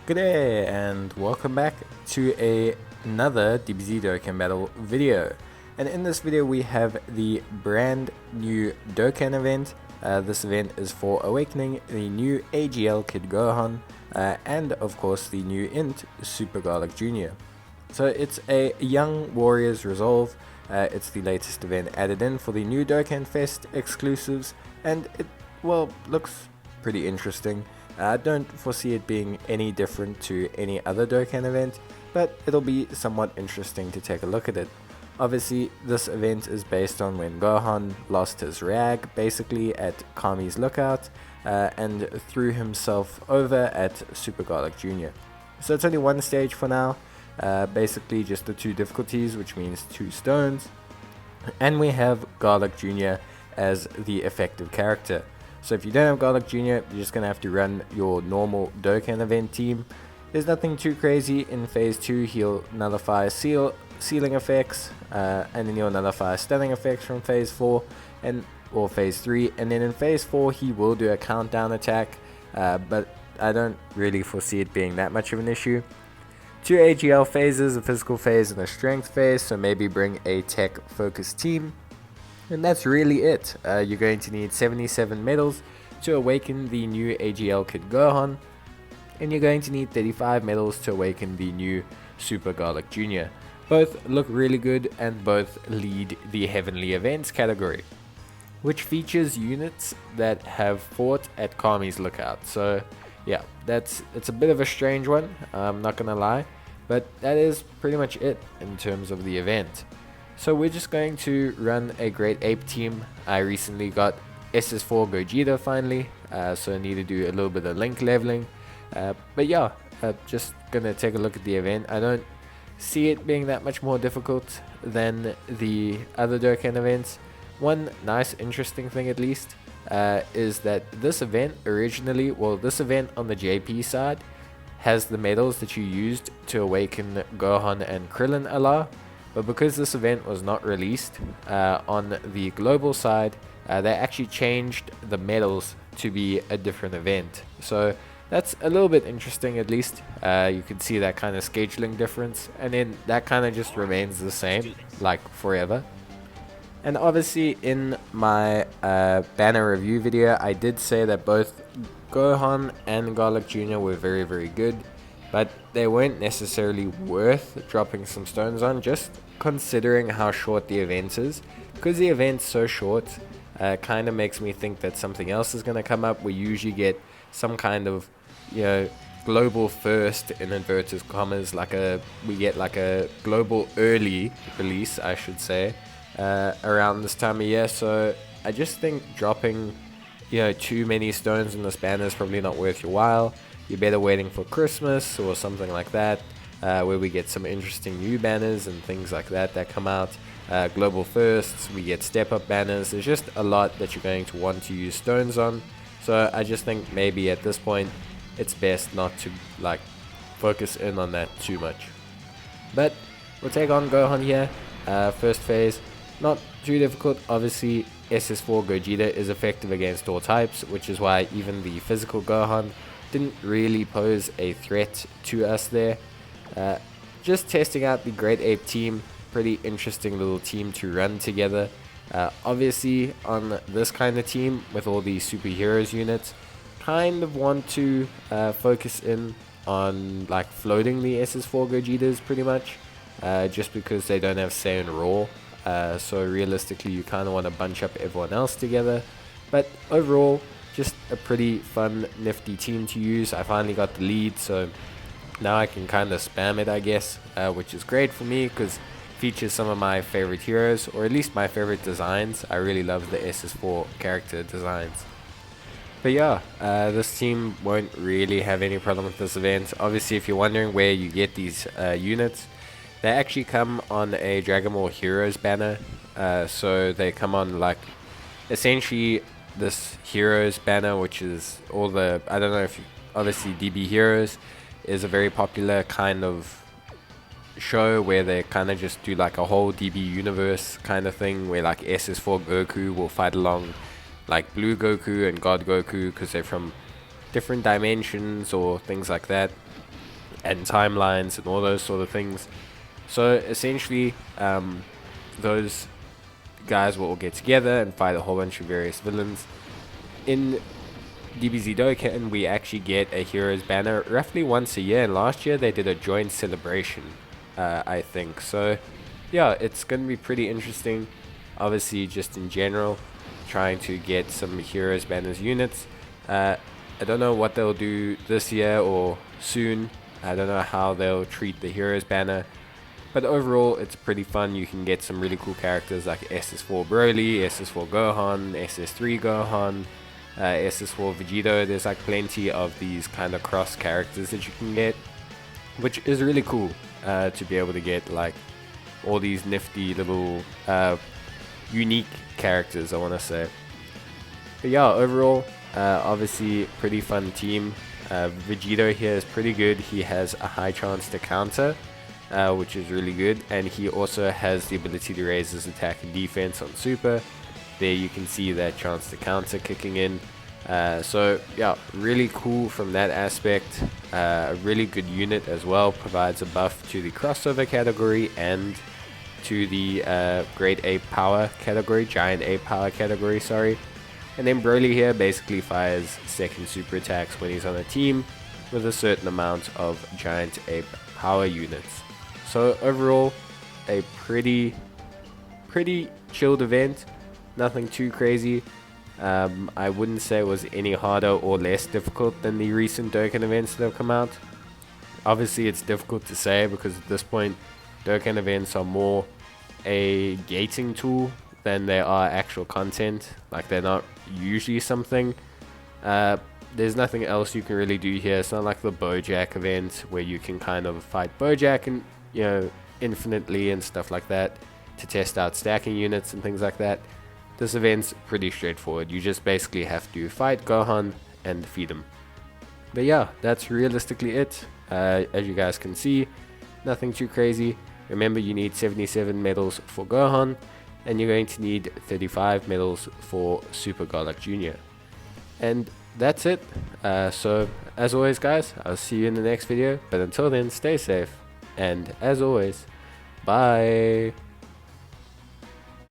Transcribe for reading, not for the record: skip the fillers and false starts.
Good day and welcome back to another DBZ Dokkan Battle video. And in this video we have the brand new Dokkan event. This event is for awakening the new AGL Gohan and of course the new INT Super Garlic Jr. So it's a Young Warriors Resolve. It's the latest event added in for the new Dokkan Fest exclusives, and it, well, looks pretty interesting. I don't foresee it being any different to any other Dokkan event, but it'll be somewhat interesting to take a look at it. Obviously, this event is based on when Gohan lost his rag, basically at Kami's lookout, and threw himself over at Super Garlic Jr. So it's only one stage for now, basically just the two difficulties, which means 2 stones, and we have Garlic Jr. as the effective character. So if you don't have Garlic Jr., you're just going to have to run your normal Dokkan event team. There's nothing too crazy. In Phase 2, he'll nullify sealing effects, and then he'll nullify stunning effects from Phase 4 or Phase 3. And then in Phase 4, he will do a countdown attack, but I don't really foresee it being that much of an issue. 2 AGL phases, a physical phase and a strength phase, so maybe bring a tech-focused team. And that's really it. You're going to need 77 medals to awaken the new AGL Gohan, and you're going to need 35 medals to awaken the new Super Garlic Jr. Both look really good and both lead the Heavenly Events category, which features units that have fought at Kami's lookout. So yeah, it's a bit of a strange one, I'm not gonna lie, but that is pretty much it in terms of the event. So we're just going to run a Great Ape team. I recently got SS4 Gogeta finally, so I need to do a little bit of link leveling. But yeah, just gonna take a look at the event. I don't see it being that much more difficult than the other Dokkan events. One nice interesting thing at least is that this event originally, this event on the JP side has the medals that you used to awaken Gohan and Krillin Allah. But because this event was not released on the global side, they actually changed the medals to be a different event. So that's a little bit interesting at least. You can see that kind of scheduling difference, and then that kind of just remains the same, like forever. And obviously in my banner review video, I did say that both Gohan and Garlic Jr. were very, very good, but they weren't necessarily worth dropping some stones on, just considering how short the event is. Because the event's so short, kind of makes me think that something else is going to come up. We usually get some kind of, global first, in inverted commas, we get like a global early release, I should say, around this time of year. So I just think dropping, too many stones in this banner is probably not worth your while. You're better waiting for Christmas or something like that, where we get some interesting new banners and things like that come out. Global firsts, we get step up banners. There's just a lot that you're going to want to use stones on. So I just think maybe at this point it's best not to focus in on that too much. But we'll take on Gohan here. First phase, not too difficult. Obviously SS4 Gogeta is effective against all types, which is why even the physical Gohan didn't really pose a threat to us there. Just testing out the Great Ape team, pretty interesting little team to run together. Obviously on this kind of team with all the superheroes units, kind of want to focus in on floating the SS4 Gogetas pretty much, just because they don't have Saiyan Raw. So realistically you kind of want to bunch up everyone else together. But overall, just a pretty fun, nifty team to use. I finally got the lead, so now I can kind of spam it, I guess, which is great for me because it features some of my favorite heroes, or at least my favorite designs. I really love the SS4 character designs. But yeah, this team won't really have any problem with this event. Obviously, if you're wondering where you get these units, they actually come on a Dragon Ball Heroes banner. So they come on essentially this Heroes banner, which is all the, I don't know if obviously DB Heroes is a very popular kind of show where they kind of just do a whole DB universe kind of thing, where SS4 Goku will fight along Blue Goku and God Goku because they're from different dimensions or things like that, and timelines and all those sort of things. So essentially, those guys will all get together and fight a whole bunch of various villains. In DBZ Dokkan, we actually get a hero's banner roughly once a year, and last year they did a joint celebration, I think. So yeah, it's going to be pretty interesting. Obviously, just in general, trying to get some heroes banners units. I don't know what they'll do this year or soon. I don't know how they'll treat the heroes banner, but overall it's pretty fun. You can get some really cool characters like SS4 Broly, SS4 Gohan, SS3 Gohan, SS4 Vegito. There's like plenty of these kind of cross characters that you can get, which is really cool to be able to get like all these nifty little unique characters, I want to say. But yeah, overall, obviously pretty fun team. Vegito here is pretty good. He has a high chance to counter, which is really good, and he also has the ability to raise his attack and defense on super. There you can see that chance to counter kicking in. So yeah, really cool from that aspect. A really good unit as well, provides a buff to the crossover category and to the Great Ape Power category, Giant Ape Power category, sorry. And then Broly here basically fires second super attacks when he's on a team with a certain amount of Giant Ape Power units. So overall, a pretty chilled event, nothing too crazy. I wouldn't say it was any harder or less difficult than the recent Dokkan events that have come out. Obviously it's difficult to say because at this point Dokkan events are more a gating tool than they are actual content. Like, they're not usually something. There's nothing else you can really do here. It's not like the Bojack event where you can kind of fight Bojack and, you know, infinitely and stuff like that to test out stacking units and things like that. This event's pretty straightforward. You just basically have to fight Gohan and defeat him. But yeah, that's realistically it. As you guys can see, nothing too crazy. Remember, you need 77 medals for Gohan, and you're going to need 35 medals for Super Garlic Jr. And that's it. So as always guys, I'll see you in the next video, but until then, stay safe, and as always, bye.